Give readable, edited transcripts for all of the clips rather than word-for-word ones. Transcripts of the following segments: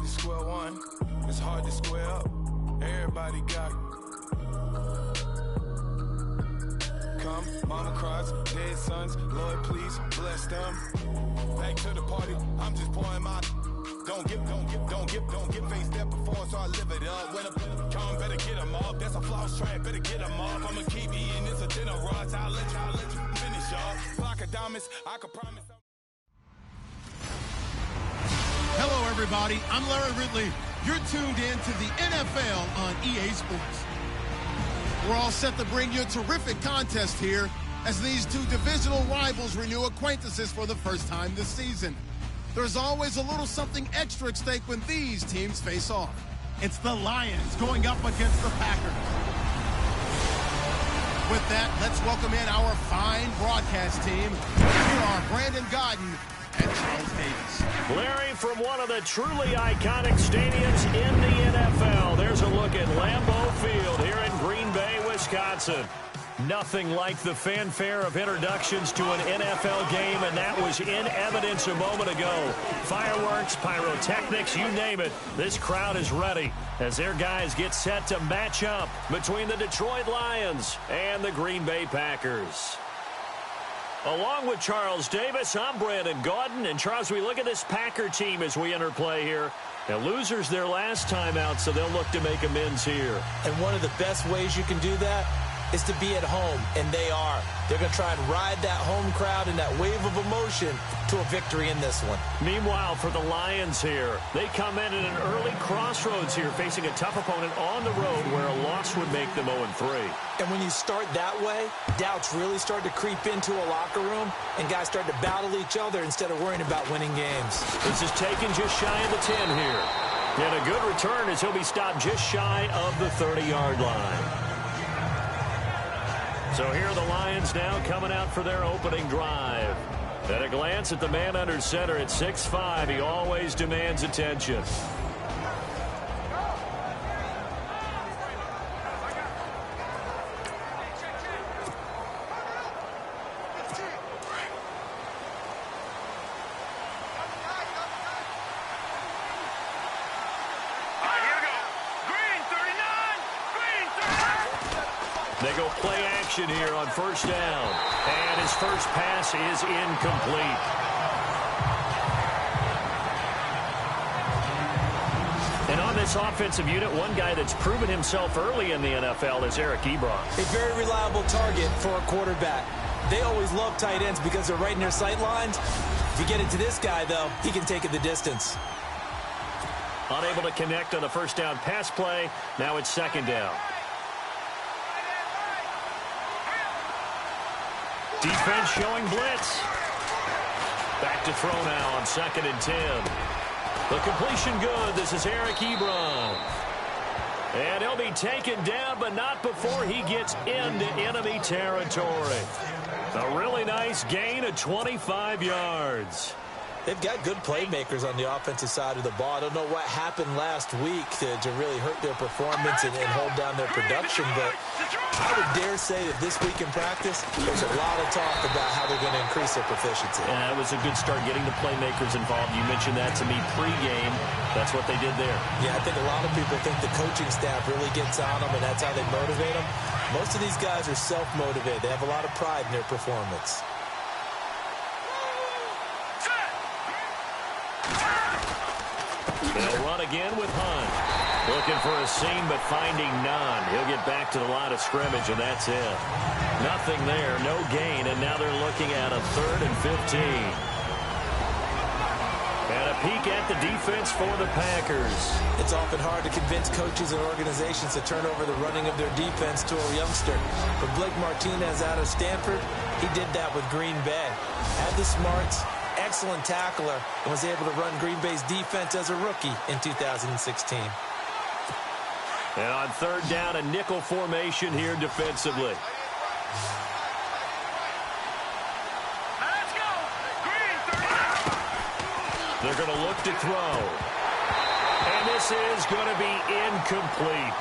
to square one. It's hard to square up. Everybody got come, mama cries, dead sons. Lord, please bless them. Back to the party. I'm just pouring my. Don't get face that before, so I live it up. When I come, better get them up. That's a floss track, better get them up. I'ma keep eating this a dinner rush. I'll let you finish up. Flock of diamonds, I can promise. Hello, everybody. I'm Larry Ridley. You're tuned in to the NFL on EA Sports. We're all set to bring you a terrific contest here as these two divisional rivals renew acquaintances for the first time this season. There's always a little something extra at stake when these teams face off. It's the Lions going up against the Packers. With that, let's welcome in our fine broadcast team. Here are Brandon Godden and Charles Davis. Larry, from one of the truly iconic stadiums in the NFL, there's a look at Lambeau Field here in Green Bay, Wisconsin. Nothing like the fanfare of introductions to an NFL game, and that was in evidence a moment ago. Fireworks, pyrotechnics, you name it. This crowd is ready as their guys get set to match up between the Detroit Lions and the Green Bay Packers. Along with Charles Davis, I'm Brandon Gaudin. And Charles, we look at this Packer team as we enter play here. Now, losers their last time out, so they'll look to make amends here. And one of the best ways you can do that is to be at home, and they are. They're going to try and ride that home crowd and that wave of emotion to a victory in this one. Meanwhile, for the Lions here, they come in at an early crossroads here, facing a tough opponent on the road where a loss would make them 0-3. And when you start that way, doubts really start to creep into a locker room, and guys start to battle each other instead of worrying about winning games. This is taken just shy of the 10 here. And a good return as he'll be stopped just shy of the 30-yard line. So here are the Lions now coming out for their opening drive. At a glance at the man under center at 6'5", he always demands attention. They go play action here on first down. And his first pass is incomplete. And on this offensive unit, one guy that's proven himself early in the NFL is Eric Ebron. A very reliable target for a quarterback. They always love tight ends because they're right in their sight lines. If you get it to this guy, though, he can take it the distance. Unable to connect on the first down pass play. Now it's second down. Defense showing blitz. Back to throw now on 2nd and 10. The completion good. This is Eric Ebron. And he'll be taken down, but not before he gets into enemy territory. A really nice gain of 25 yards. They've got good playmakers on the offensive side of the ball. I don't know what happened last week to really hurt their performance and hold down their production, but I would dare say that this week in practice, there's a lot of talk about how they're going to increase their proficiency. Yeah, it was a good start getting the playmakers involved. You mentioned that to me pregame. That's what they did there. Yeah, I think a lot of people think the coaching staff really gets on them, and that's how they motivate them. Most of these guys are self-motivated. They have a lot of pride in their performance. They'll run again with Hunt. Looking for a seam, but finding none. He'll get back to the line of scrimmage, and that's it. Nothing there, no gain, and now they're looking at a 3rd and 15. And a peek at the defense for the Packers. It's often hard to convince coaches and organizations to turn over the running of their defense to a youngster. But Blake Martinez out of Stanford, he did that with Green Bay. Had the smarts, excellent tackler, and was able to run Green Bay's defense as a rookie in 2016. And on 3rd down, a nickel formation here defensively. They're going to look to throw. And this is going to be incomplete.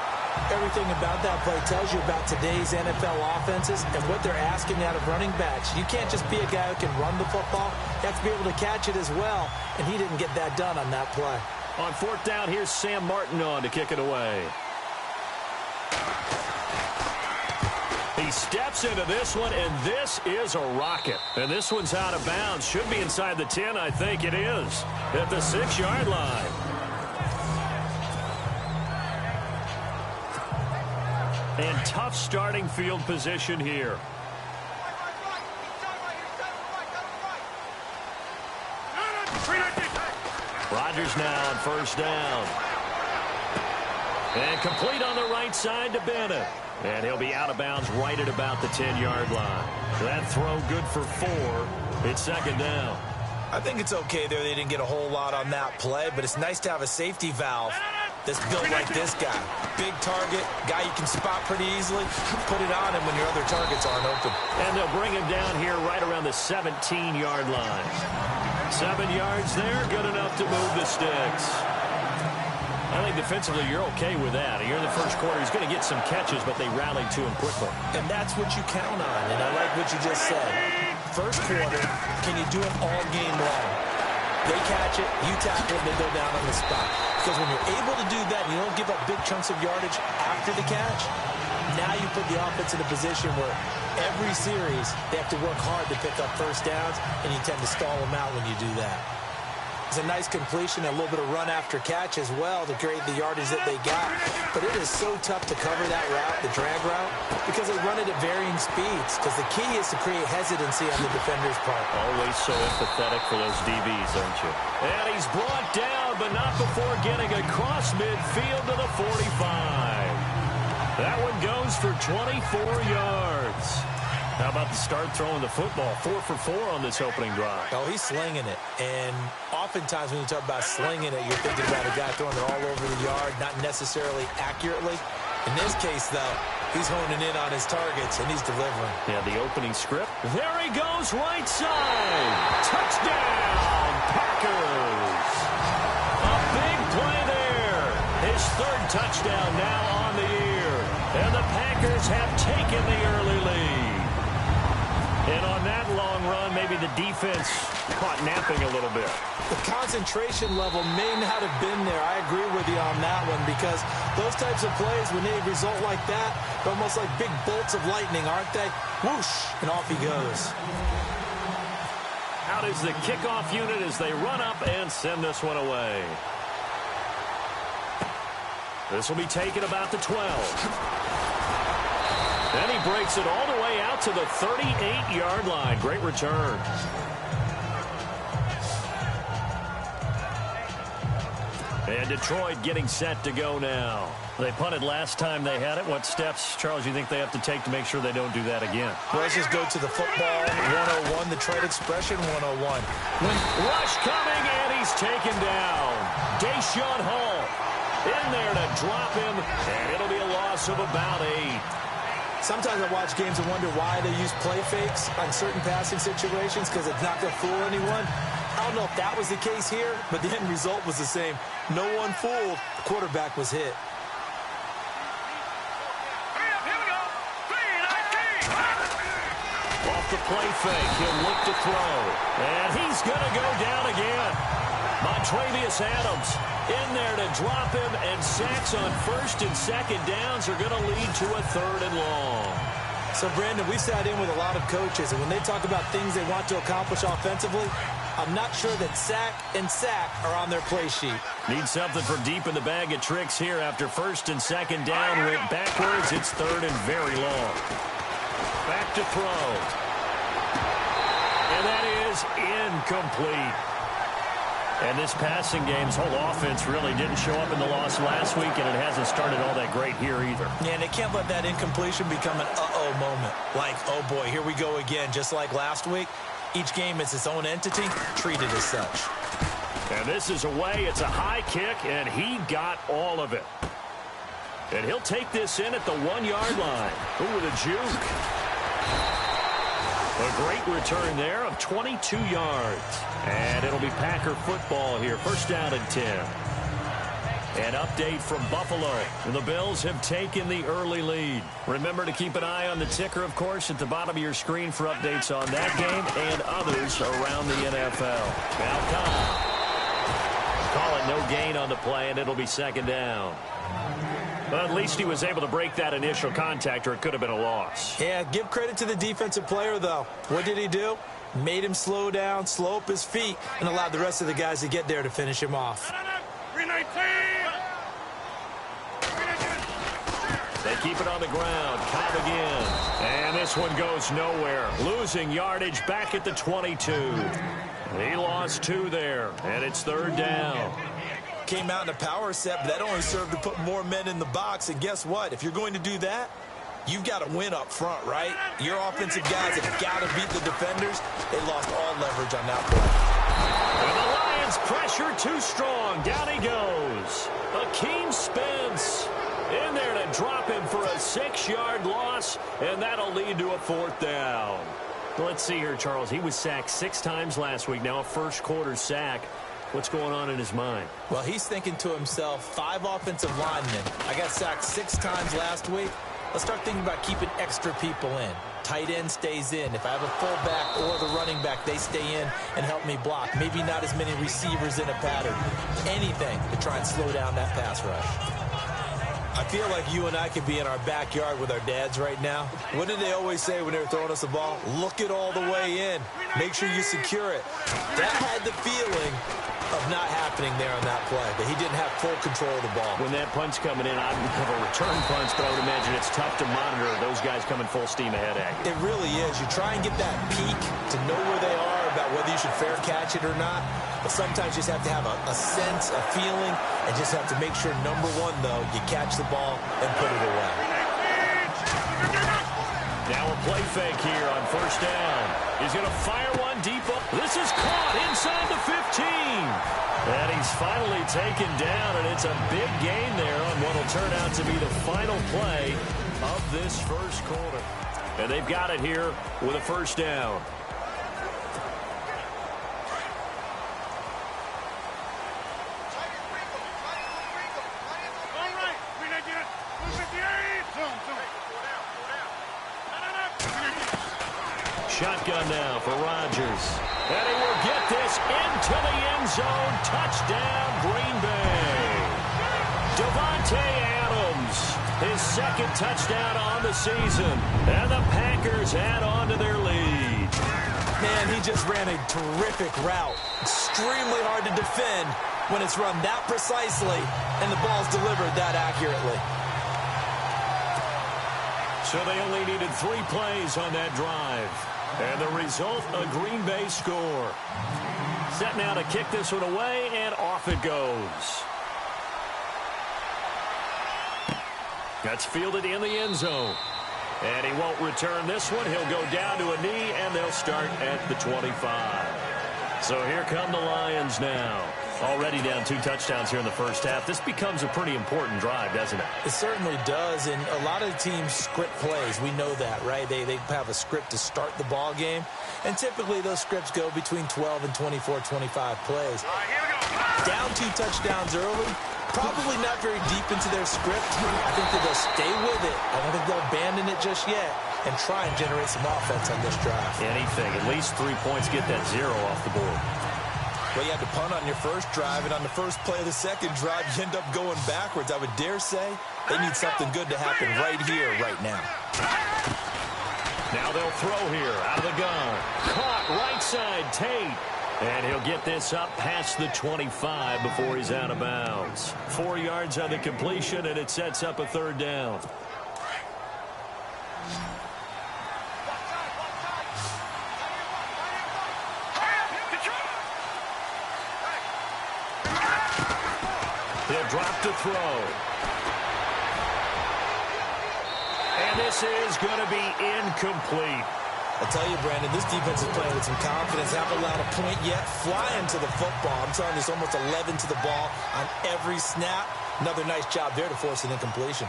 Everything about that play tells you about today's NFL offenses and what they're asking out of running backs. You can't just be a guy who can run the football. You have to be able to catch it as well, and he didn't get that done on that play. On fourth down, here's Sam Martin on to kick it away. He steps into this one, and this is a rocket. And this one's out of bounds. Should be inside the 10, I think it is. At the 6-yard line. And tough starting field position here. Rodgers now on first down. And complete on the right side to Bennett. And he'll be out of bounds right at about the 10-yard line. That throw good for 4. It's second down. I think it's okay there. They didn't get a whole lot on that play, but it's nice to have a safety valve that's built like this guy. Big target, guy you can spot pretty easily. Put it on him when your other targets aren't open. And they'll bring him down here right around the 17-yard line. 7 yards there, good enough to move the sticks. I think defensively you're okay with that. Here in the first quarter, he's going to get some catches, but they rallied to him quickly. And that's what you count on, and I like what you just said. First quarter, can you do it all game long? They catch it, you tackle it, they go down on the spot. Because when you're able to do that and you don't give up big chunks of yardage after the catch, now you put the offense in a position where every series they have to work hard to pick up first downs, and you tend to stall them out when you do that. It's a nice completion, a little bit of run after catch as well to create the yardage that they got. But it is so tough to cover that route, the drag route, because they run it at varying speeds. Because the key is to create hesitancy on the defender's part. Always so empathetic for those DBs, aren't you? And he's brought down, but not before getting across midfield to the 45. That one goes for 24 yards. How about the start throwing the football? 4 for 4 on this opening drive. Oh, he's slinging it. And oftentimes when you talk about slinging it, you're thinking about a guy throwing it all over the yard, not necessarily accurately. In this case, though, he's honing in on his targets, and he's delivering. Yeah, the opening script. There he goes, right side. Touchdown, Packers. A big play there. His third touchdown now on the year. And the Packers have taken the early lead. And on that long run, maybe the defense caught napping a little bit. The concentration level may not have been there. I agree with you on that one, because those types of plays, when they result like that, they're almost like big bolts of lightning, aren't they? Whoosh, and off he goes. Out is the kickoff unit as they run up and send this one away. This will be taken about the 12. Then he breaks it all the way out to the 38-yard line. Great return. And Detroit getting set to go now. They punted last time they had it. What steps, Charles, you think they have to take to make sure they don't do that again? Well, let's just go to the football 101, the trade expression 101. Rush coming, and he's taken down. Deshaun Hall in there to drop him, and it'll be a loss of about 8. Sometimes I watch games and wonder why they use play fakes on certain passing situations, because it's not going to fool anyone. I don't know if that was the case here, but the end result was the same. No one fooled. The quarterback was hit. Off the play fake, he'll look to throw. And he's going to go down again. Montravius Adams in there to drop him, and sacks on first and second downs are going to lead to a 3rd and long. So, Brandon, we've sat in with a lot of coaches, and when they talk about things they want to accomplish offensively, I'm not sure that sack and sack are on their play sheet. Need something for deep in the bag of tricks here after first and second down. Went backwards. It's 3rd and very long. Back to throw. And that is incomplete. And this passing game's whole offense really didn't show up in the loss last week, and it hasn't started all that great here either. Yeah, and they can't let that incompletion become an uh-oh moment. Like, oh boy, here we go again, just like last week. Each game is its own entity, treated as such. And this is away. It's a high kick, and he got all of it. And he'll take this in at the 1-yard line. Ooh, with a juke. A great return there of 22 yards. And it'll be Packer football here. First down and 10. An update from Buffalo. The Bills have taken the early lead. Remember to keep an eye on the ticker, of course, at the bottom of your screen for updates on that game and others around the NFL. Now, Call it no gain on the play, and it'll be second down. But at least he was able to break that initial contact, or it could have been a loss. Yeah, give credit to the defensive player, though. What did he do? Made him slow down, slow up his feet, and allowed the rest of the guys to get there to finish him off. They keep it on the ground. Cobb again. And this one goes nowhere. Losing yardage back at the 22. He lost 2 there, and it's third down. Came out in a power set, but that only served to put more men in the box. And guess what? If you're going to do that, you've got to win up front, right? Your offensive guys have got to beat the defenders. They lost all leverage on that play. And the Lions pressure too strong. Down he goes. Akeem Spence in there to drop him for a 6-yard loss, and that'll lead to a 4th down. Let's see here, Charles. He was sacked 6 times last week. Now a first-quarter sack. What's going on in his mind? Well, he's thinking to himself, 5 offensive linemen. I got sacked 6 times last week. Let's start thinking about keeping extra people in. Tight end stays in. If I have a fullback or the running back, they stay in and help me block. Maybe not as many receivers in a pattern. Anything to try and slow down that pass rush. I feel like you and I could be in our backyard with our dads right now. What did they always say when they were throwing us the ball? Look it all the way in. Make sure you secure it. That had the feeling of not happening there on that play, that he didn't have full control of the ball. When that punch coming in, I have a return punch, but I would imagine it's tough to monitor those guys coming full steam ahead at you. It really is. You try and get that peek to know where they are, about whether you should fair catch it or not. But sometimes you just have to have a sense, a feeling, and just have to make sure, number one, though, you catch the ball and put it away. Now a play fake here on first down. He's going to fire one deep. This is caught inside the 15. And he's finally taken down, and it's a big gain there on what will turn out to be the final play of this first quarter. And they've got it here with a first down. Shotgun now for Rodgers. And he will get this into the end zone. Touchdown, Green Bay. Devontae Adams, his 2nd touchdown on the season. And the Packers add on to their lead. Man, he just ran a terrific route. Extremely hard to defend when it's run that precisely and the ball's delivered that accurately. So they only needed 3 plays on that drive. And the result, a Green Bay score. Set now to kick this one away, and off it goes. That's fielded in the end zone. And he won't return this one. He'll go down to a knee, and they'll start at the 25. So here come the Lions now. Already down 2 touchdowns here in the first half. This becomes a pretty important drive, doesn't it? It certainly does, and a lot of teams script plays. We know that, right? They have a script to start the ball game, and typically those scripts go between 12 and 24, 25 plays. Down 2 touchdowns early, probably not very deep into their script. I think that they'll stay with it. I don't think they'll abandon it just yet and try and generate some offense on this drive. Anything. At least 3 points, get that 0 off the board. Well, you had to punt on your first drive, and on the first play of the second drive, you end up going backwards. I would dare say they need something good to happen right here, right now. Now they'll throw here out of the gun. Caught right side, Tate. And he'll get this up past the 25 before he's out of bounds. 4 yards on the completion, and it sets up a 3rd down. He'll drop to throw. And this is going to be incomplete. I tell you, Brandon, this defense is playing with some confidence. Haven't allowed a point yet. Flying to the football. I'm telling you, it's almost 11 to the ball on every snap. Another nice job there to force an incompletion.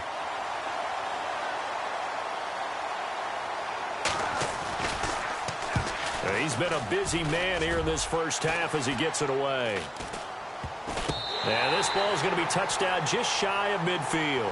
He's been a busy man here in this first half as he gets it away. And this ball is going to be touched down just shy of midfield.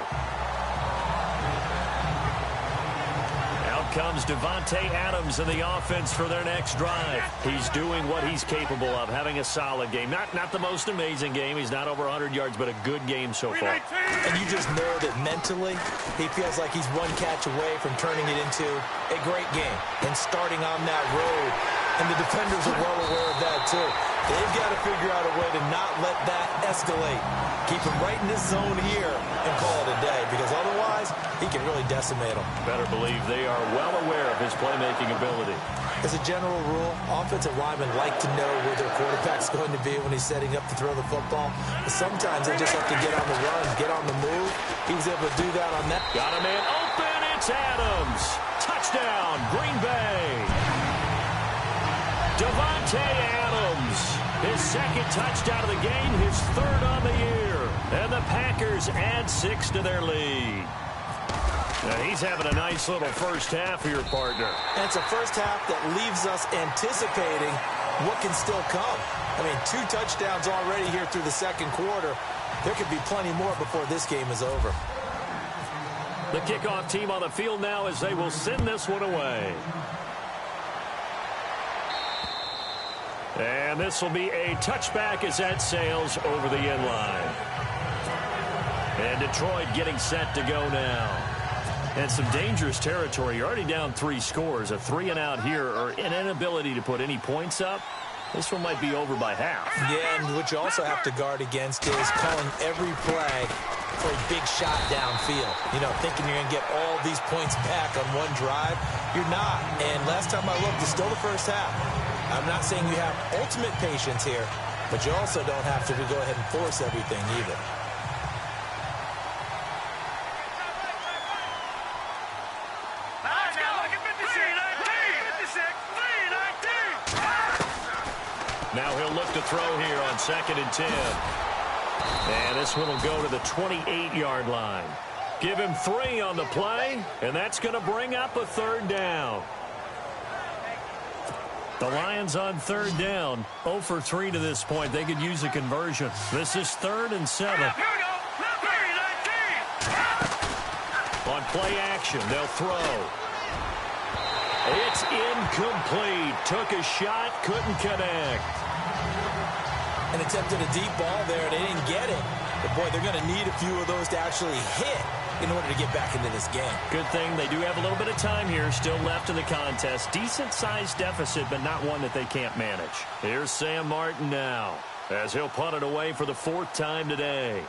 Out comes Davante Adams in the offense for their next drive. He's doing what he's capable of, having a solid game. Not the most amazing game. He's not over 100 yards, but a good game so far. And you just know that mentally, he feels like he's one catch away from turning it into a great game and starting on that road. And the defenders are well aware of that, too. They've got to figure out a way to not let that escalate. Keep him right in this zone here and call it a day, because otherwise, he can really decimate them. Better believe they are well aware of his playmaking ability. As a general rule, offensive linemen like to know where their quarterback's going to be when he's setting up to throw the football. But sometimes they just have to get on the run, get on the move. He was able to do that on that. Got a man open. It's Adams. Touchdown, Green Bay. Davante Adams, his second touchdown of the game, his third on the year. And the Packers add 6 to their lead. Now he's having a nice little first half for your partner. And it's a first half that leaves us anticipating what can still come. I mean, 2 touchdowns already here through the second quarter. There could be plenty more before this game is over. The kickoff team on the field now as they will send this one away. And this will be a touchback as that sails over the end line. And Detroit getting set to go now. And some dangerous territory. You're already down 3 scores. A 3-and-out here, or an inability to put any points up. This one might be over by half. Yeah, and what you also have to guard against is calling every play for a big shot downfield. You know, thinking you're going to get all these points back on one drive. You're not. And last time I looked, it's still the first half. I'm not saying you have ultimate patience here, but you also don't have to go ahead and force everything either. Now he'll look to throw here on 2nd and 10. And this one will go to the 28-yard line. Give him 3 on the play, and that's going to bring up a 3rd down. The Lions on 3rd down, 0 for 3 to this point. They could use a conversion. This is 3rd and 7. On play action, they'll throw. It's incomplete. Took a shot, couldn't connect. And attempted a deep ball there, and they didn't get it. But, boy, they're going to need a few of those to actually hit in order to get back into this game. Good thing they do have a little bit of time here still left in the contest. Decent-sized deficit, but not one that they can't manage. Here's Sam Martin now as he'll punt it away for the 4th time today.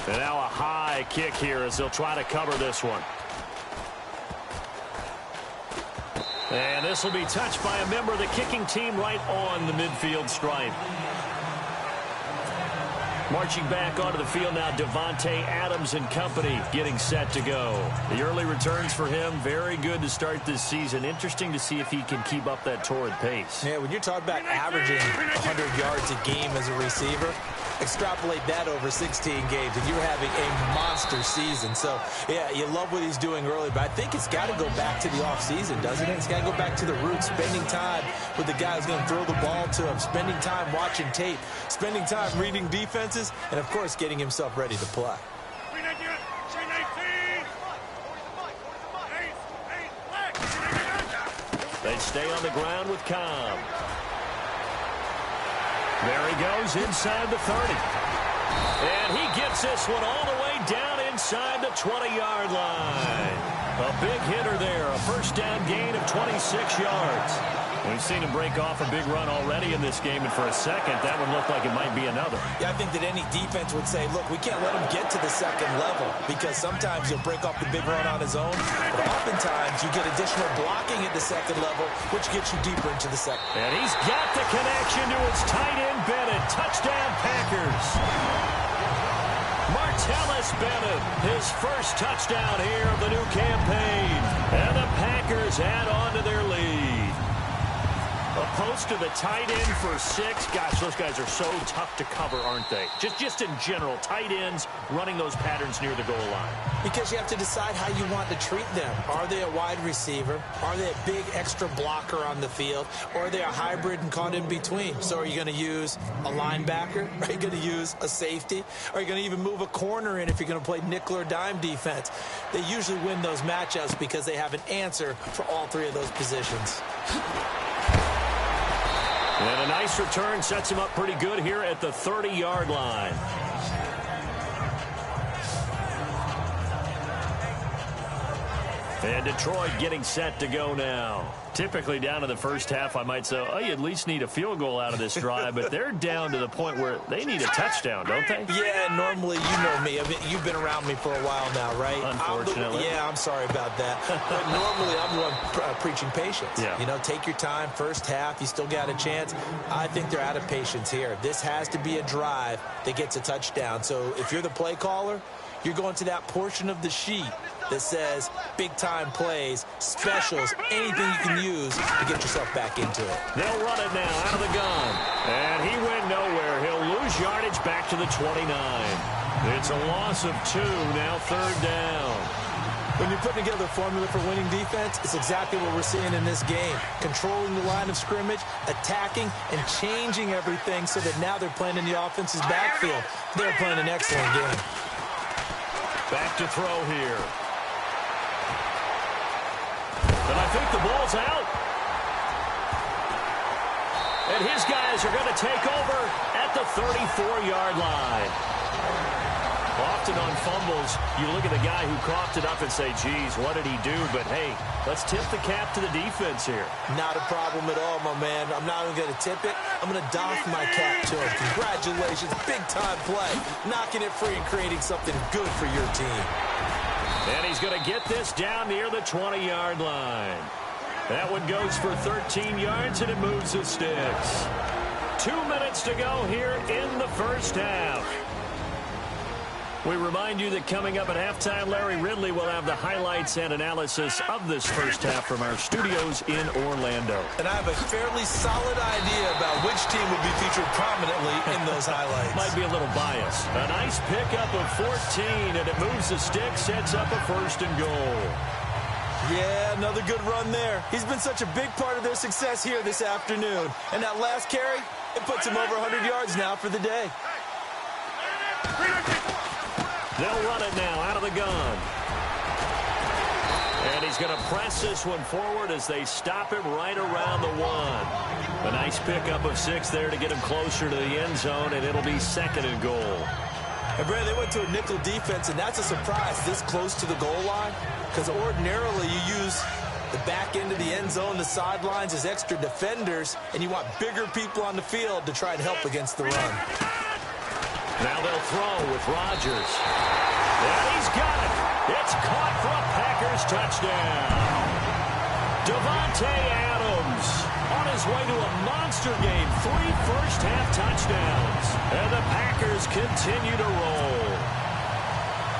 And now a high kick here as they'll try to cover this one. And this will be touched by a member of the kicking team right on the midfield stripe. Marching back onto the field now, Davante Adams and company getting set to go. The early returns for him, very good to start this season. Interesting to see if he can keep up that torrid pace. Yeah, when you're talking about averaging 100 yards a game as a receiver, extrapolate that over 16 games, and you're having a monster season. So, yeah, you love what he's doing early, but I think it's got to go back to the offseason, doesn't it? It's got to go back to the roots, spending time with the guy who's going to throw the ball to him, spending time watching tape, spending time reading defenses, and, of course, getting himself ready to play. They stay on the ground with Cobb. There he goes inside the 30. And he gets this one all the way down inside the 20-yard line. A big hitter there, a first down gain of 26 yards. We've seen him break off a big run already in this game, and for a second, that would look like it might be another. Yeah, I think that any defense would say, look, we can't let him get to the second level, because sometimes he'll break off the big run on his own, but oftentimes you get additional blocking at the second level, which gets you deeper into the second. And he's got the connection to his tight end, Bennett. Touchdown, Packers. Martellus Bennett, his first touchdown here of the new campaign. And the Packers add on to their lead. Opposed to the tight end for 6. Gosh, those guys are so tough to cover, aren't they? Just in general, tight ends running those patterns near the goal line. Because you have to decide how you want to treat them. Are they a wide receiver? Are they a big extra blocker on the field? Or are they a hybrid and caught in between? So are you going to use a linebacker? Are you going to use a safety? Are you going to even move a corner in if you're going to play nickel or dime defense? They usually win those matchups because they have an answer for all 3 of those positions. And a nice return sets him up pretty good here at the 30-yard line. And Detroit getting set to go now. Typically down to the first half, I might say, oh, you at least need a field goal out of this drive, but they're down to the point where they need a touchdown, don't they? Yeah, normally, you know me. I mean, you've been around me for a while now, right? Unfortunately. I'm sorry about that. But normally, I'm the one preaching patience. Yeah. You know, take your time. First half, you still got a chance. I think they're out of patience here. This has to be a drive that gets a touchdown. So if you're the play caller, you're going to that portion of the sheet that says big-time plays, specials, anything you can use to get yourself back into it. They'll run it now out of the gun. And he went nowhere. He'll lose yardage back to the 29. It's a loss of 2, now 3rd down. When you're putting together a formula for winning defense, it's exactly what we're seeing in this game. Controlling the line of scrimmage, attacking, and changing everything so that now they're playing in the offense's backfield. They're playing an excellent game. Back to throw here. And I think the ball's out. And his guys are going to take over at the 34-yard line. Often on fumbles, you look at the guy who coughed it up and say, geez, what did he do? But, hey, let's tip the cap to the defense here. Not a problem at all, my man. I'm not even going to tip it. I'm going to doff my cap to him. Congratulations, big-time play. Knocking it free and creating something good for your team. And he's going to get this down near the 20-yard line. That one goes for 13 yards, and it moves the sticks. 2 minutes to go here in the first half. We remind you that coming up at halftime, Larry Ridley will have the highlights and analysis of this first half from our studios in Orlando. And I have a fairly solid idea about which team will be featured prominently in those highlights. Might be a little biased. A nice pickup of 14, and it moves the stick, sets up a 1st and goal. Yeah, another good run there. He's been such a big part of their success here this afternoon. And that last carry, it puts him over 100 yards now for the day. They'll run it now out of the gun. And he's going to press this one forward as they stop him right around the 1. A nice pickup of 6 there to get him closer to the end zone, and it'll be 2nd and goal. And, Brad, they went to a nickel defense, and that's a surprise this close to the goal line, because ordinarily you use the back end of the end zone, the sidelines as extra defenders, and you want bigger people on the field to try and help against the run. Now they'll throw with Rodgers. And he's got it. It's caught for a Packers touchdown. Davante Adams on his way to a monster game. 3 first-half touchdowns. And the Packers continue to roll.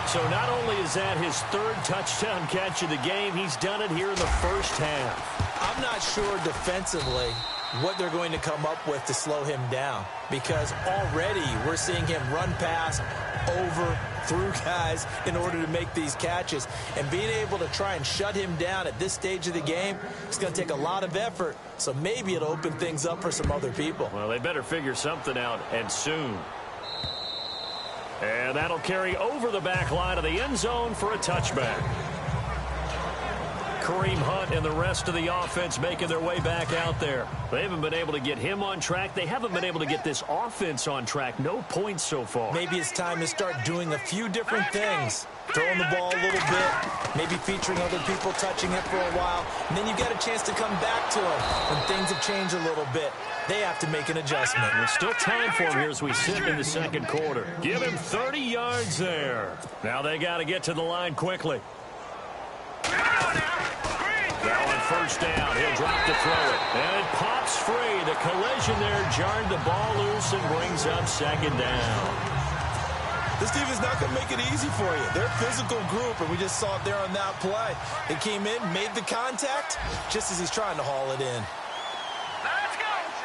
So not only is that his 3rd touchdown catch of the game, he's done it here in the first half. I'm not sure defensively what they're going to come up with to slow him down, because already we're seeing him run past, over, through guys in order to make these catches. And being able to try and shut him down at this stage of the game, it's going to take a lot of effort, so maybe it'll open things up for some other people. Well, they better figure something out, and soon. And that'll carry over the back line of the end zone for a touchback. Kareem Hunt and the rest of the offense making their way back out there. They haven't been able to get him on track. They haven't been able to get this offense on track. No points so far. Maybe it's time to start doing a few different things. Throwing the ball a little bit, maybe featuring other people touching it for a while, and then you get a chance to come back to it when things have changed a little bit. They have to make an adjustment. There's still time for him here as we sit in the 2nd quarter. Give him 30 yards there. Now they got to get to the line quickly. Now on 1st down, he'll drop to throw it. And it pops free. The collision there jarred the ball loose and brings up 2nd down. This team is not going to make it easy for you. They're a physical group, and we just saw it there on that play. They came in, made the contact, just as he's trying to haul it in.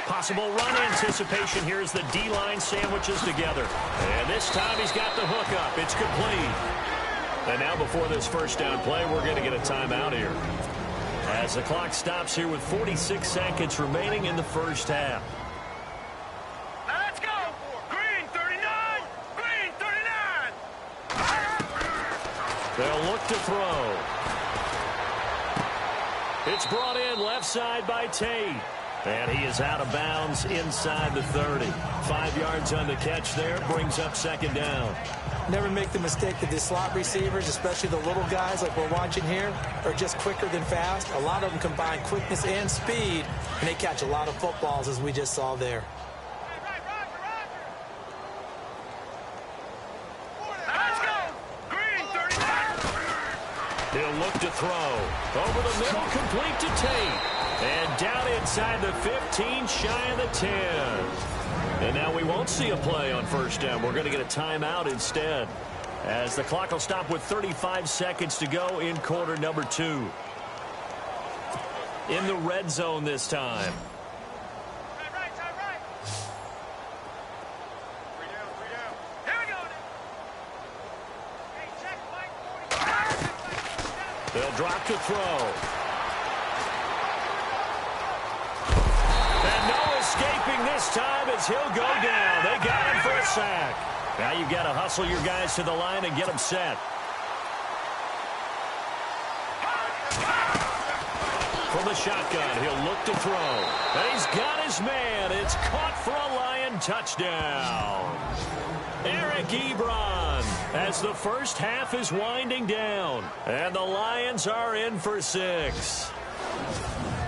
Possible run anticipation here as the D-line sandwiches together. And this time he's got the hook up. It's complete. And now before this first down play, we're going to get a timeout here, as the clock stops here with 46 seconds remaining in the first half. Let's go! Green 39! Green 39! They'll look to throw. It's brought in left side by Tate. And he is out of bounds inside the 30. 5 yards on the catch there, brings up second down. Never make the mistake that the slot receivers, especially the little guys like we're watching here, are just quicker than fast. A lot of them combine quickness and speed, and they catch a lot of footballs, as we just saw there. Let's go! Green 39! He'll look to throw. Over the middle, complete to Tate. And down inside the 15, shy of the 10. And now we won't see a play on first down. We're going to get a timeout instead, as the clock will stop with 35 seconds to go in quarter number 2. In the red zone this time. Right. Three down. Here we go. Hey, check Mike 40. They'll drop to throw. Escaping this time as he'll go down. They got him for a sack. Now you've got to hustle your guys to the line and get them set. From the shotgun, he'll look to throw. And he's got his man. It's caught for a Lion touchdown. Eric Ebron, as the first half is winding down. And the Lions are in for 6.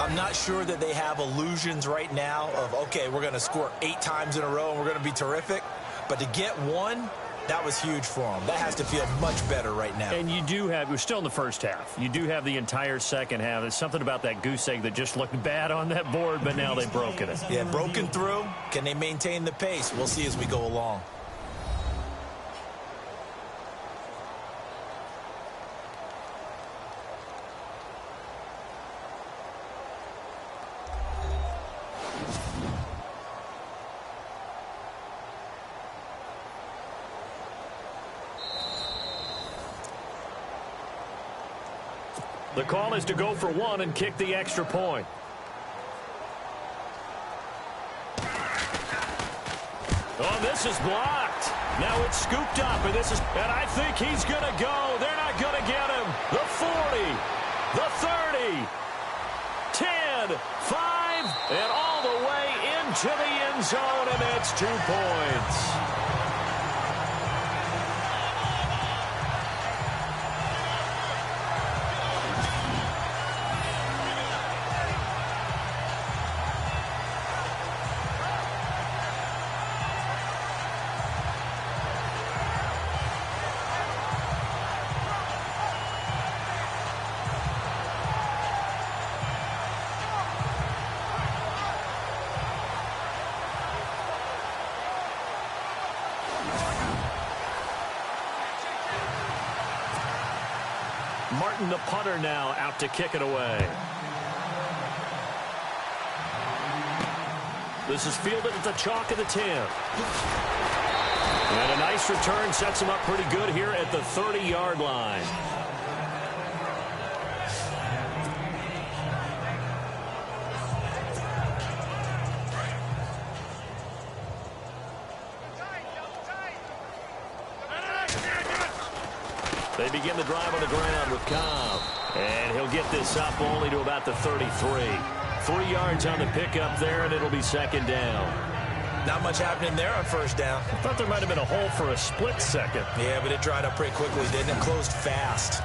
I'm not sure that they have illusions right now of, okay, we're going to score 8 times in a row and we're going to be terrific. But to get one, that was huge for them. That has to feel much better right now. And you do have, we're still in the first half. You do have the entire second half. There's something about that goose egg that just looked bad on that board, but now they've broken it. Yeah, broken through. Can they maintain the pace? We'll see as we go along. The call is to go for 1 and kick the extra point. Oh, this is blocked. Now it's scooped up, and I think he's going to go. They're not going to get him. The 40, the 30, 10, 5, and all the way into the end zone, and it's 2 points. Martin, the punter, now out to kick it away. This is fielded at the chalk of the 10. And a nice return sets him up pretty good here at the 30-yard line. They begin the drive on the ground with Cobb. And he'll get this up only to about the 33. 3 yards on the pickup there, and it'll be second down. Not much happening there on first down. I thought there might have been a hole for a split second. Yeah, but it dried up pretty quickly, didn't it? Closed fast.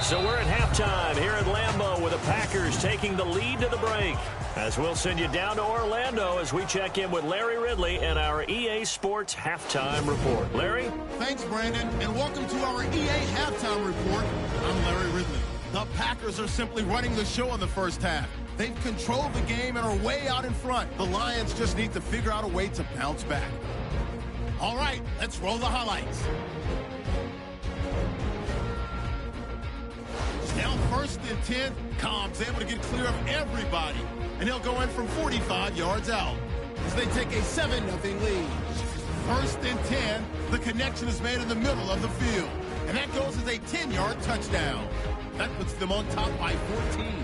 So we're at halftime here at Lambeau with the Packers taking the lead to the break. As we'll send you down to Orlando as we check in with Larry Ridley and our EA Sports Halftime Report. Larry? Thanks, Brandon, and welcome to our EA Halftime Report. I'm Larry Ridley. The Packers are simply running the show in the first half. They've controlled the game and are way out in front. The Lions just need to figure out a way to bounce back. All right, let's roll the highlights. Down first first and 10, Cobb's able to get clear of everybody, and he'll go in from 45 yards out as they take a 7-0 lead. First and 10, the connection is made in the middle of the field, and that goes as a 10-yard touchdown. That puts them on top by 14.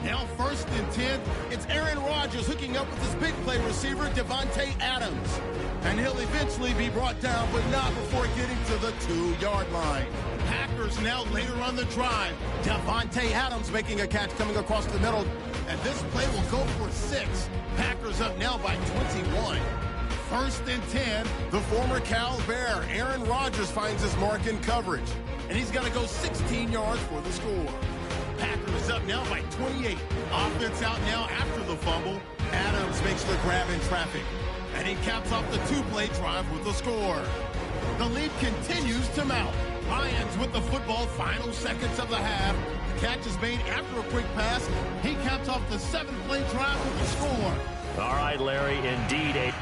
Now first and 10, it's Aaron Rodgers hooking up with his big play receiver, Devontae Adams. And he'll eventually be brought down, but not before getting to the 2-yard line. Packers now later on the drive. Devontae Adams making a catch coming across the middle. And this play will go for 6. Packers up now by 21. First and 10, the former Cal Bear, Aaron Rodgers, finds his mark in coverage. And he's got to go 16 yards for the score. Packers up now by 28. Offense out now after the fumble. Adams makes the grab in traffic. And he caps off the 2-play drive with the score. The lead continues to mount. Lions with the football, final seconds of the half. The catch is made after a quick pass. He caps off the 7-play drive with the score. All right, Larry, indeed a...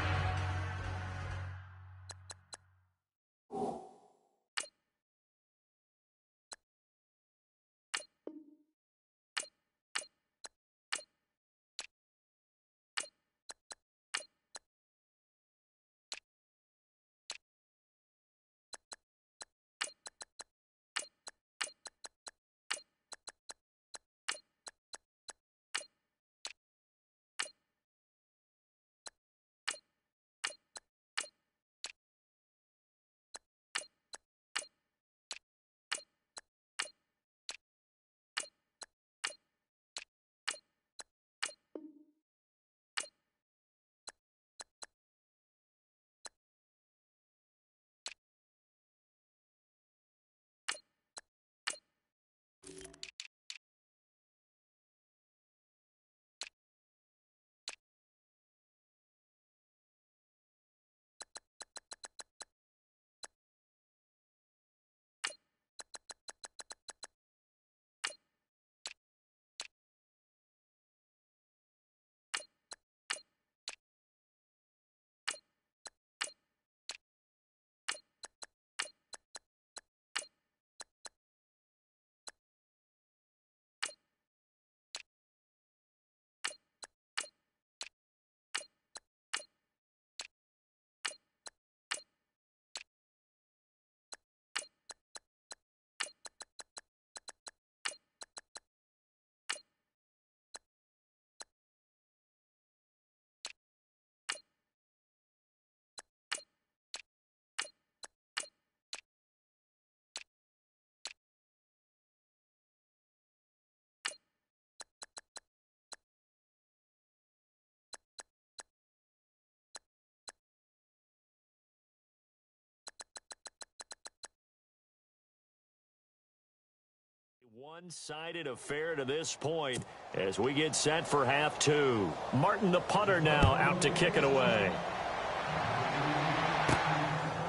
One-sided affair to this point as we get set for half 2. Martin, the punter, now out to kick it away.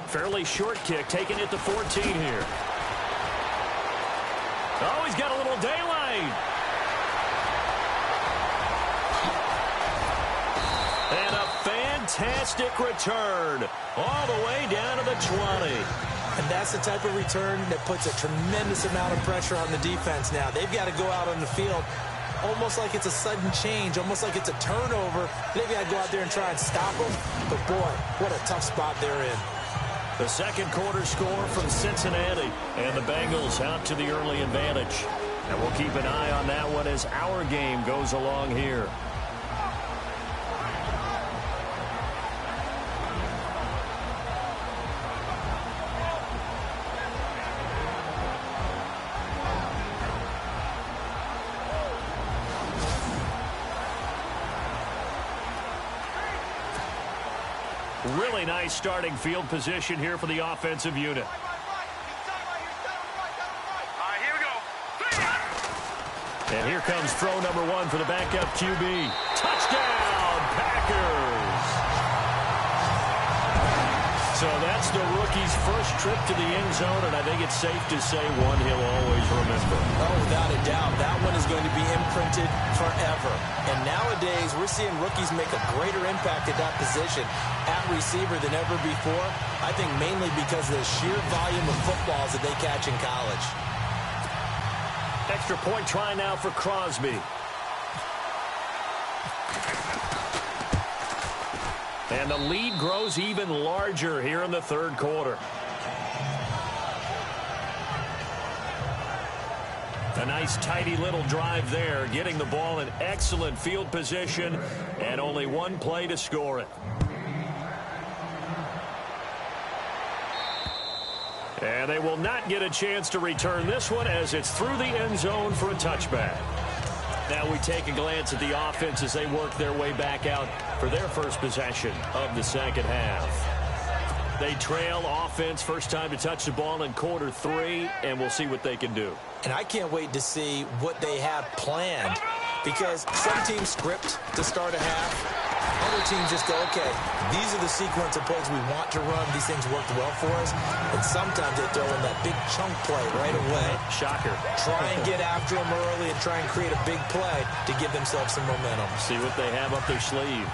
Fairly short kick, taking it to 14 here. Oh, he's got a little daylight. And a fantastic return all the way down to the 20. And that's the type of return that puts a tremendous amount of pressure on the defense now. They've got to go out on the field almost like it's a sudden change, almost like it's a turnover. They've got to go out there and try and stop them. But, boy, what a tough spot they're in. The second quarter score from Cincinnati. And the Bengals out to the early advantage. And we'll keep an eye on that one as our game goes along here. Really nice starting field position here for the offensive unit. All right, here we go. And here comes throw number 1 for the backup QB. Touchdown, Packers! So that's the rookie's first trip to the end zone, and I think it's safe to say one he'll always remember. Oh, without a doubt, that one is going to be imprinted forever. And nowadays, we're seeing rookies make a greater impact at that position at receiver than ever before. I think mainly because of the sheer volume of footballs that they catch in college. Extra point try now for Crosby. And the lead grows even larger here in the third quarter. A nice tidy little drive there, getting the ball in excellent field position, and only one play to score it. And they will not get a chance to return this one as it's through the end zone for a touchback. Now we take a glance at the offense as they work their way back out for their first possession of the second half. They trail offense, first time to touch the ball in quarter 3, and we'll see what they can do. And I can't wait to see what they have planned, because some teams script to start a half. Other teams just go, okay, these are the sequence of plays we want to run. These things worked well for us. And sometimes they throw in that big chunk play right away. Shocker. Try and get after them early and try and create a big play to give themselves some momentum. See what they have up their sleeve.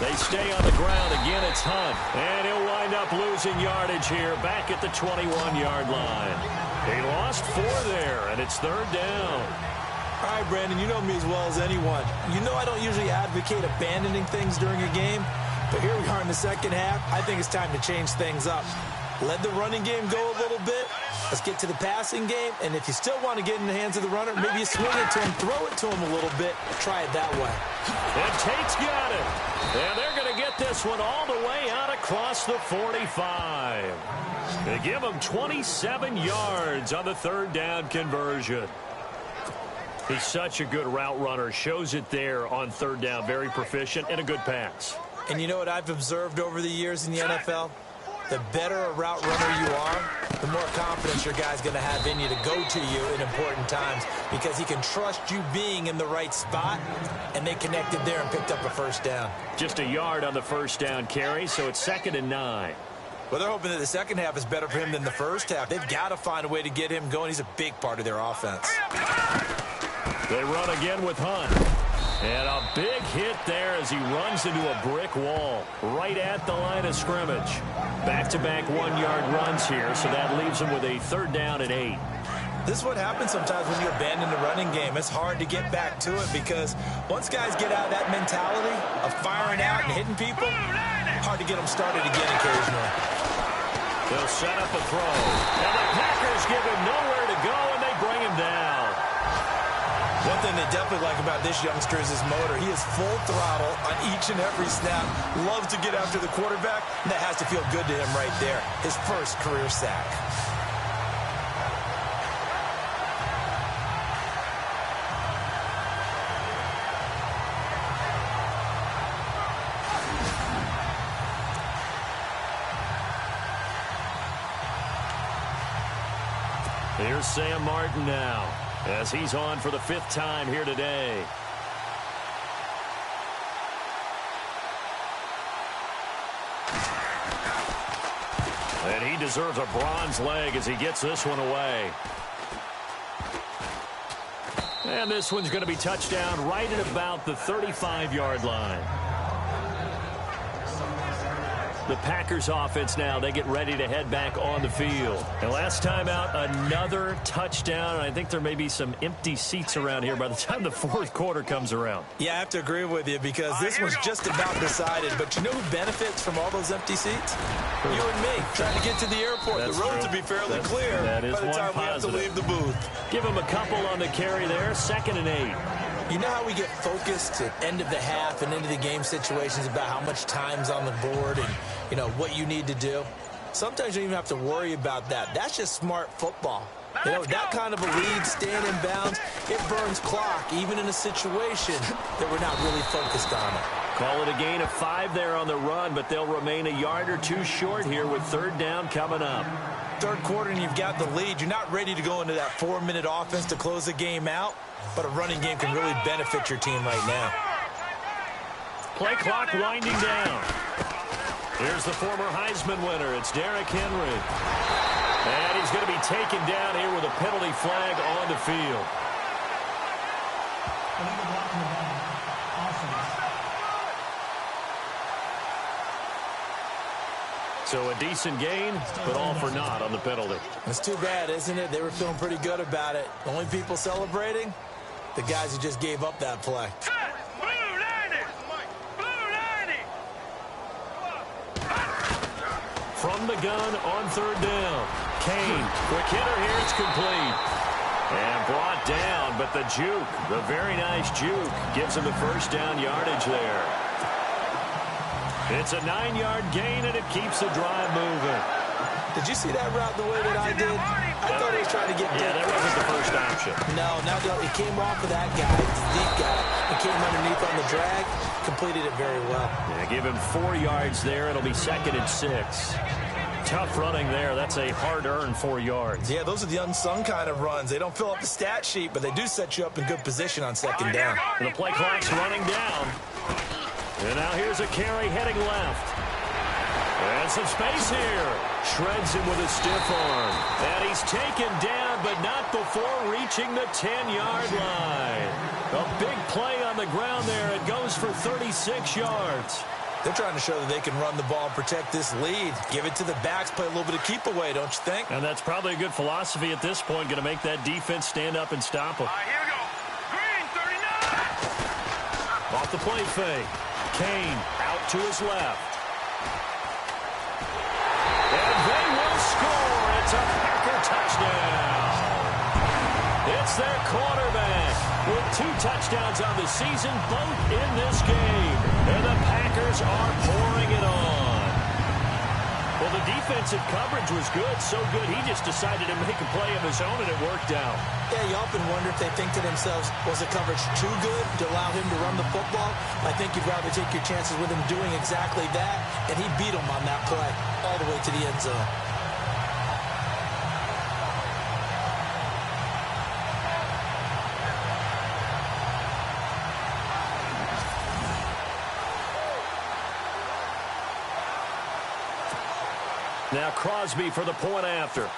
They stay on the ground. Again, it's Hunt. And he'll wind up losing yardage here back at the 21-yard line. He lost 4 there, and it's third down. All right, Brandon, you know me as well as anyone. You know I don't usually advocate abandoning things during a game, but here we are in the second half. I think it's time to change things up. Let the running game go a little bit. Let's get to the passing game, and if you still want to get in the hands of the runner, maybe you swing it to him, throw it to him a little bit. Try it that way. And Tate's got it. And they're going to get this one all the way out across the 45. They give him 27 yards on the third down conversion. He's such a good route runner. Shows it there on third down. Very proficient and a good pass. And you know what I've observed over the years in the NFL? The better a route runner you are, the more confidence your guy's going to have in you to go to you in important times, because he can trust you being in the right spot, and they connected there and picked up a first down. Just a yard on the first down carry, so it's 2nd and 9. Well, they're hoping that the second half is better for him than the first half. They've got to find a way to get him going. He's a big part of their offense. They run again with Hunt. And a big hit there as he runs into a brick wall right at the line of scrimmage. Back-to-back 1-yard runs here, so that leaves him with a third down and 8. This is what happens sometimes when you abandon the running game. It's hard to get back to it because once guys get out of that mentality of firing out and hitting people, hard to get them started again occasionally. They'll set up a throw. And the Packers give him nowhere to go, and they bring him down. One thing they definitely like about this youngster is his motor. He is full throttle on each and every snap. Loves to get after the quarterback, and that has to feel good to him right there. His first career sack. Here's Sam Martin now, as he's on for the 5th time here today. And he deserves a bronze leg as he gets this one away. And this one's going to be touchdown right at about the 35-yard line. The Packers offense now, they get ready to head back on the field. And last time out, another touchdown. I think there may be some empty seats around here by the time the 4th quarter comes around. Yeah, I have to agree with you because this one's just about decided. But you know who benefits from all those empty seats? You and me, trying to get to the airport. That's the roads true. will be fairly clear that is by the one time we have to positive. leave the booth. Give him a couple on the carry there, 2nd and 8. You know how we get focused at end of the half and into the game situations about how much time's on the board and, you know, what you need to do? Sometimes you don't even have to worry about that. That's just smart football. You know, that kind of a lead, staying in bounds, it burns clock, even in a situation that we're not really focused on it. Call it a gain of 5 there on the run, but they'll remain a yard or 2 short here with 3rd down coming up. 3rd quarter and you've got the lead. You're not ready to go into that 4-minute offense to close the game out, but a running game can really benefit your team right now. Play clock winding down. Here's the former Heisman winner. It's Derrick Henry. And he's going to be taken down here with a penalty flag on the field. So a decent gain, but all for naught on the penalty. It's too bad, isn't it? They were feeling pretty good about it. The only people celebrating, the guys who just gave up that play. Blue 90! Blue 90! From the gun on third down. Kane, quick hitter here, it's complete. And brought down, but the juke, the very nice juke, gives him the first down yardage there. It's a 9-yard gain, and it keeps the drive moving. Did you see that route the way that I did? I thought he was trying to get Yeah, that wasn't the first option. No, he came off of that guy, the deep guy, and came underneath on the drag, completed it very well. Yeah, give him 4 yards there. It'll be 2nd and 6. Tough running there. That's a hard-earned 4 yards. Yeah, those are the unsung kind of runs. They don't fill up the stat sheet, but they do set you up in good position on second down. And the play clock's running down. And now here's a carry heading left. And some space here. Shreds him with a stiff arm. And he's taken down, but not before reaching the 10-yard line. A big play on the ground there. It goes for 36 yards. They're trying to show that they can run the ball and protect this lead. Give it to the backs, play a little bit of keep away, don't you think? And that's probably a good philosophy at this point, going to make that defense stand up and stop them. All right, here we go. Green 39! Off the play fake. Kane out to his left. And they will score. It's a Packer touchdown. It's their quarterback with 2 touchdowns on the season, both in this game. And the Packers are pouring it on. Well, the defensive coverage was good, so good he just decided to make a play of his own, and it worked out. Yeah, you often wonder if they think to themselves, was the coverage too good to allow him to run the football? I think you'd rather take your chances with him doing exactly that, and he beat him on that play all the way to the end zone. Now Crosby for the point after.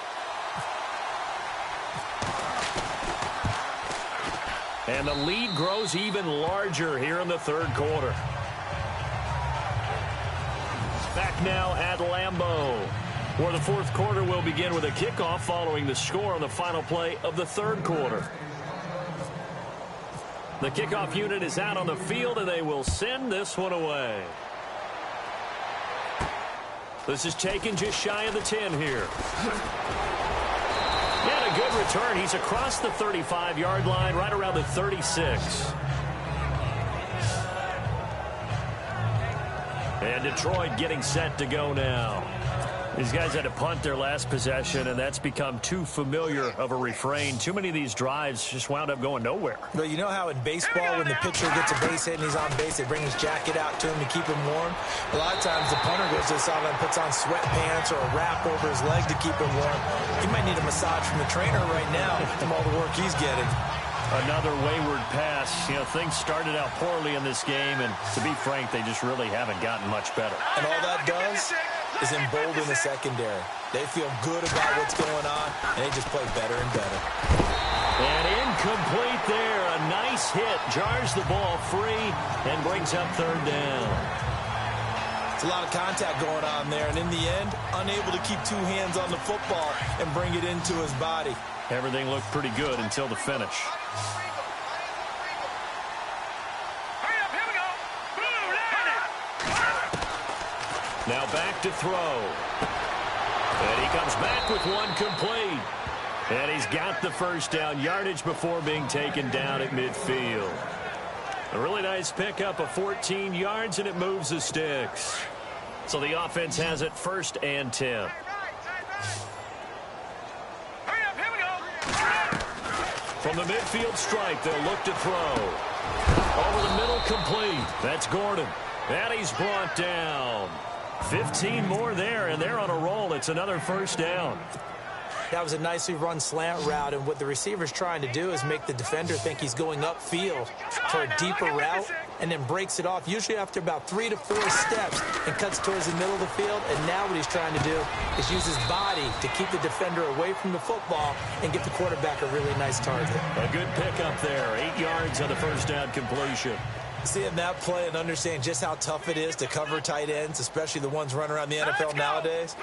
And the lead grows even larger here in the third quarter. Back now at Lambeau, where the fourth quarter will begin with a kickoff following the score on the final play of the third quarter. The kickoff unit is out on the field, and they will send this one away. This is taken just shy of the 10 here. And a good return. He's across the 35-yard line, right around the 36. And Detroit getting set to go now. These guys had to punt their last possession, and that's become too familiar of a refrain. Too many of these drives just wound up going nowhere. But you know how in baseball, when the pitcher gets a base hit and he's on base, they bring his jacket out to him to keep him warm? A lot of times the punter goes to the sideline and puts on sweatpants or a wrap over his leg to keep him warm. He might need a massage from the trainer right now from all the work he's getting. Another wayward pass. You know, things started out poorly in this game, and to be frank, they just really haven't gotten much better. And all that does is embolden the secondary. They feel good about what's going on, and they just play better and better. And incomplete there. A nice hit. Jars the ball free and brings up third down. It's a lot of contact going on there, and in the end, unable to keep 2 hands on the football and bring it into his body. Everything looked pretty good until the finish. Hurry up, here we go. Blue 90! Now back to throw. And he comes back with one complete. And he's got the first down yardage before being taken down at midfield. A really nice pickup of 14 yards, and it moves the sticks. So the offense has it 1st and 10. From the midfield stripe, they'll look to throw. Over the middle, complete. That's Gordon. And he's brought down. 15 more there, and they're on a roll. It's another first down. That was a nicely run slant route, and what the receiver's trying to do is make the defender think he's going upfield for a deeper route, and then breaks it off, usually after about 3 to 4 steps, and cuts towards the middle of the field. And now what he's trying to do is use his body to keep the defender away from the football and get the quarterback a really nice target. A good pickup there. 8 yards on the first down completion. Seeing that play and understanding just how tough it is to cover tight ends, especially the ones running around the NFL nowadays,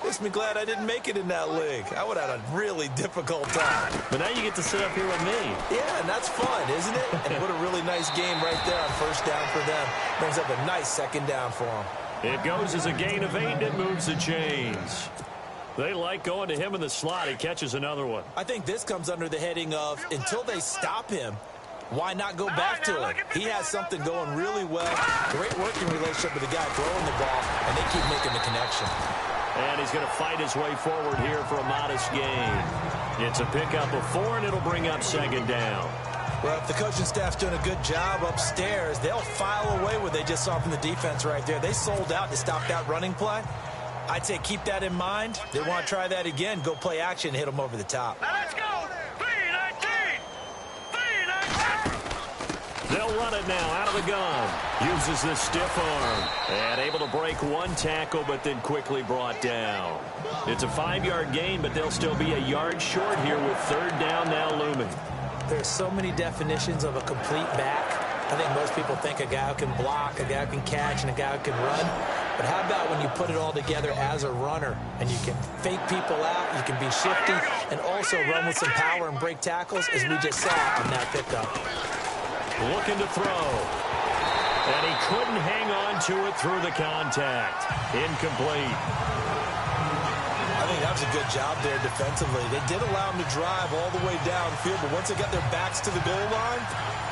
makes me glad I didn't make it in that league. I would have had a really difficult time. But now you get to sit up here with me. Yeah, and that's fun, isn't it? And what a really nice game right there on first down for them. Brings up a nice second down for them. It goes as a gain of 8, and it moves the chains. They like going to him in the slot. He catches another one. I think this comes under the heading of until they stop him, why not go back to him? He has something going really well. Great working relationship with the guy throwing the ball, and they keep making the connection. And he's going to fight his way forward here for a modest gain. It's a pickup of 4, and it'll bring up second down. Well, if the coaching staff's doing a good job upstairs, they'll file away what they just saw from the defense right there. They sold out to stop that running play. I'd say keep that in mind. They want to try that again. Go play action and hit them over the top. Now let's go. 3-19. 3-19. They'll run it now out of the gun. Uses the stiff arm. And able to break one tackle, but then quickly brought down. It's a 5-yard gain, but they'll still be a yard short here with third down now looming. There's so many definitions of a complete back. I think most people think a guy who can block, a guy who can catch, and a guy who can run. But how about when you put it all together as a runner and you can fake people out, you can be shifty, and also run with some power and break tackles, as we just saw on that pickup. Looking to throw. And he couldn't hang on to it through the contact. Incomplete. I think that was a good job there defensively. They did allow him to drive all the way downfield, but once they got their backs to the goal line,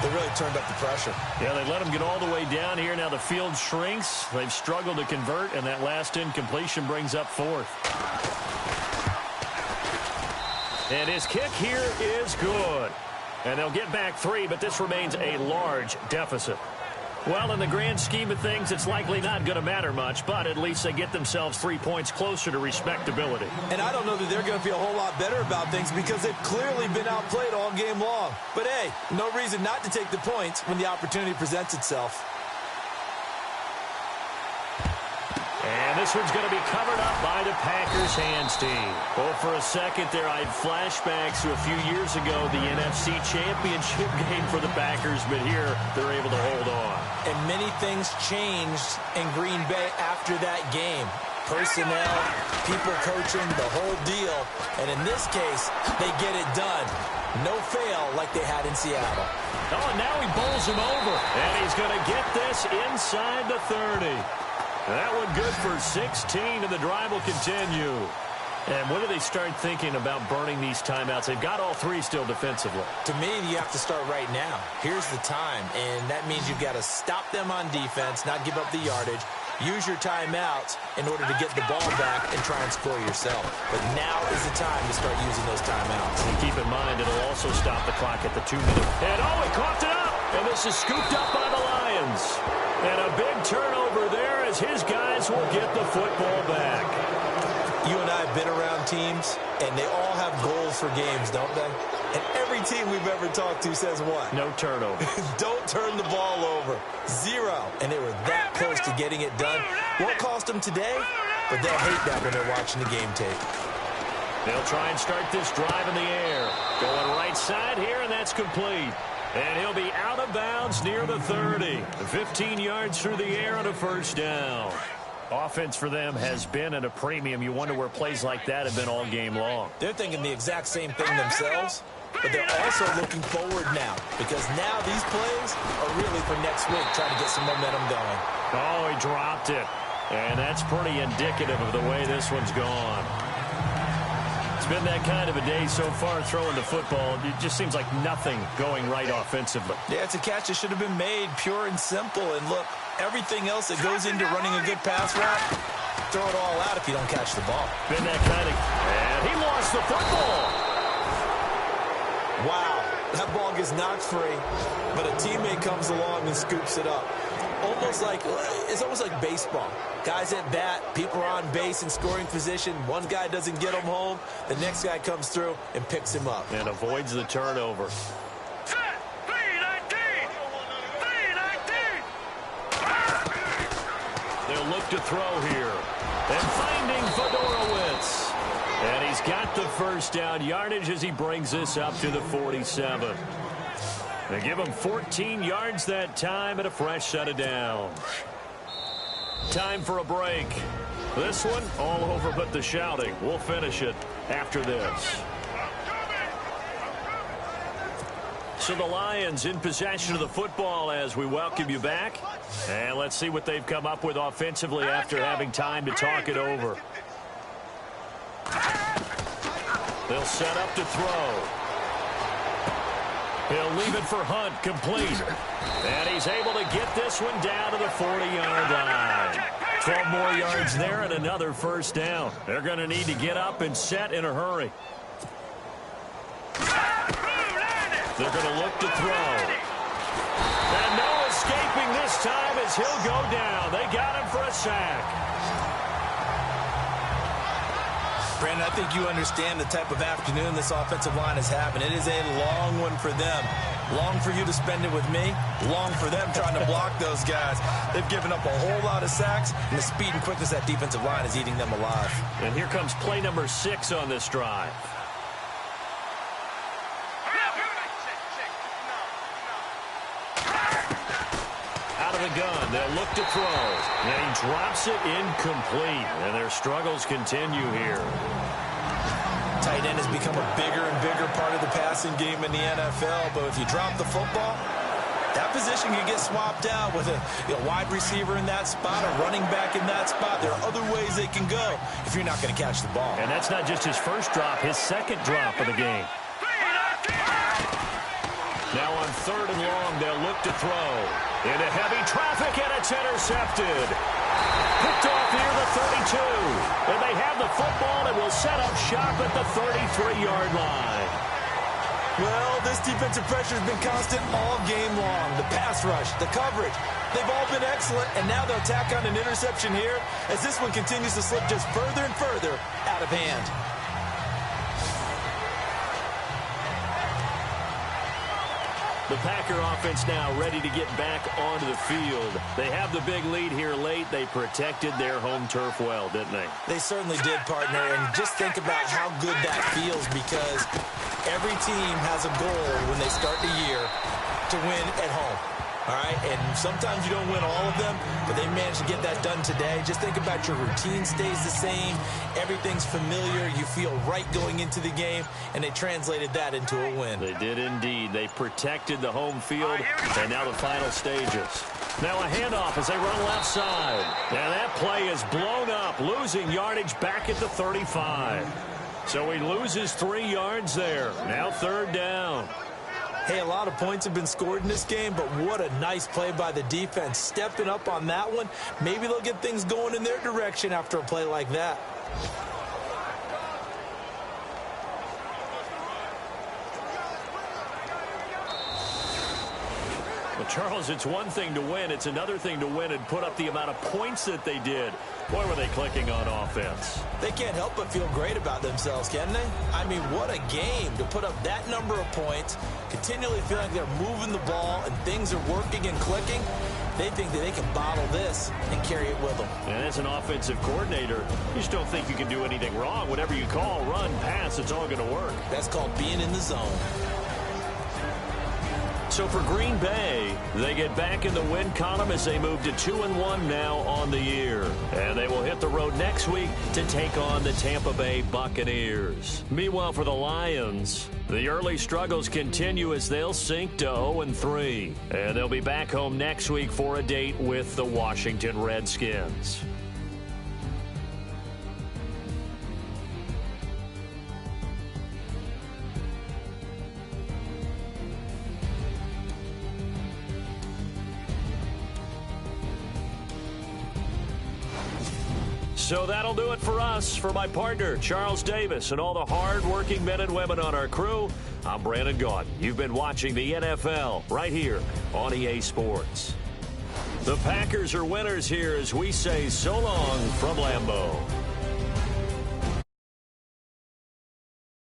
they really turned up the pressure. Yeah, they let him get all the way down here. Now the field shrinks. They've struggled to convert, and that last incompletion brings up 4th. And his kick here is good. And they'll get back 3, but this remains a large deficit. Well, in the grand scheme of things, it's likely not going to matter much, but at least they get themselves 3 points closer to respectability. And I don't know that they're going to feel a whole lot better about things because they've clearly been outplayed all game long. But, hey, no reason not to take the points when the opportunity presents itself. And this one's going to be covered up by the Packers hands team. Well, for a second there, I had flashbacks to a few years ago, the NFC Championship game for the Packers, but here they're able to hold on. And many things changed in Green Bay after that game. Personnel, people coaching, the whole deal. And in this case, they get it done. No fail like they had in Seattle. Oh, and now he bowls him over. And he's going to get this inside the 30. That one good for 16, and the drive will continue. And when do they start thinking about burning these timeouts? They've got all 3 still defensively. To me, you have to start right now. Here's the time, and that means you've got to stop them on defense, not give up the yardage, use your timeouts in order to get the ball back and try and score yourself. But now is the time to start using those timeouts. And keep in mind, it'll also stop the clock at the 2-minute. And, oh, he coughed it up! And this is scooped up by the Lions. And a big turnover there as his guys will get the football back. You and I have been around teams, and they all have goals for games, don't they? And every team we've ever talked to says what? No turnover. Don't turn the ball over. 0. And they were that close to getting it done. Won't cost them today, but they'll hate that when they're watching the game tape. They'll try and start this drive in the air. Going right side here, and that's complete. And he'll be out of bounds near the 30. 15 yards through the air on a first down. Offense for them has been at a premium. You wonder where plays like that have been all game long. They're thinking the exact same thing themselves, but they're also looking forward now because now these plays are really for next week, trying to get some momentum going. Oh, he dropped it. And that's pretty indicative of the way this one's gone. It's been that kind of a day so far throwing the football. It just seems like nothing going right offensively. Yeah, it's a catch that should have been made pure and simple. And look, everything else that goes into running a good pass route, throw it all out if you don't catch the ball. Been that kind of... And he lost the football. Wow, that ball gets knocked free, but a teammate comes along and scoops it up. It's almost like baseball. Guys at bat, people are on base in scoring position. One guy doesn't get him home. The next guy comes through and picks him up. And avoids the turnover. Set. 3-19. 3-19. They'll look to throw here. And finding Fedorowicz. And he's got the first down yardage as he brings this up to the 47. They give him 14 yards that time and a fresh set of downs. Time for a break. This one, all over but the shouting. We'll finish it after this. So the Lions in possession of the football as we welcome you back. And let's see what they've come up with offensively after having time to talk it over. They'll set up to throw. He'll leave it for Hunt, complete. And he's able to get this one down to the 40-yard line. 12 more yards there and another first down. They're going to need to get up and set in a hurry. They're going to look to throw. And no escaping this time as he'll go down. They got him for a sack. Brandon, I think you understand the type of afternoon this offensive line is having. It is a long one for them. Long for you to spend it with me. Long for them trying to block those guys. They've given up a whole lot of sacks, and the speed and quickness of that defensive line is eating them alive. And here comes play number 6 on this drive. Gun. They'll look to throw. And he drops it incomplete. And their struggles continue here. Tight end has become a bigger and bigger part of the passing game in the NFL. But if you drop the football, that position can get swapped out with a wide receiver in that spot, a running back in that spot. There are other ways they can go if you're not going to catch the ball. And that's not just his first drop, his second drop of the game. Now on 3rd and long, they'll look to throw. Into heavy traffic, and it's intercepted. Picked off near the 32. And they have the football and will set up shop at the 33-yard line. Well, this defensive pressure has been constant all game long. The pass rush, the coverage, they've all been excellent, and now they'll tack on an interception here as this one continues to slip just further and further out of hand. The Packer offense now ready to get back onto the field. They have the big lead here late. They protected their home turf well, didn't they? They certainly did, partner. And just think about how good that feels because every team has a goal when they start the year to win at home. All right, and sometimes you don't win all of them, but they managed to get that done today. Just think about your routine stays the same. Everything's familiar. You feel right going into the game, and they translated that into a win. They did indeed. They protected the home field, and now the final stages. Now a handoff as they run left side. And that play is blown up, losing yardage back at the 35. So he loses 3 yards there. Now 3rd down. Hey, a lot of points have been scored in this game, but what a nice play by the defense. Stepping up on that one, maybe they'll get things going in their direction after a play like that. Well, Charles, it's one thing to win. It's another thing to win and put up the amount of points that they did. Boy, were they clicking on offense. They can't help but feel great about themselves, can they? I mean, what a game to put up that number of points, continually feel like they're moving the ball and things are working and clicking. They think that they can bottle this and carry it with them. And as an offensive coordinator, you just don't think you can do anything wrong. Whatever you call, run, pass, it's all going to work. That's called being in the zone. So for Green Bay, they get back in the win column as they move to 2-1 now on the year. And they will hit the road next week to take on the Tampa Bay Buccaneers. Meanwhile, for the Lions, the early struggles continue as they'll sink to 0-3. And they'll be back home next week for a date with the Washington Redskins. So that'll do it for us. For my partner, Charles Davis, and all the hard-working men and women on our crew, I'm Brandon Gaudin. You've been watching the NFL right here on EA Sports. The Packers are winners here as we say so long from Lambeau.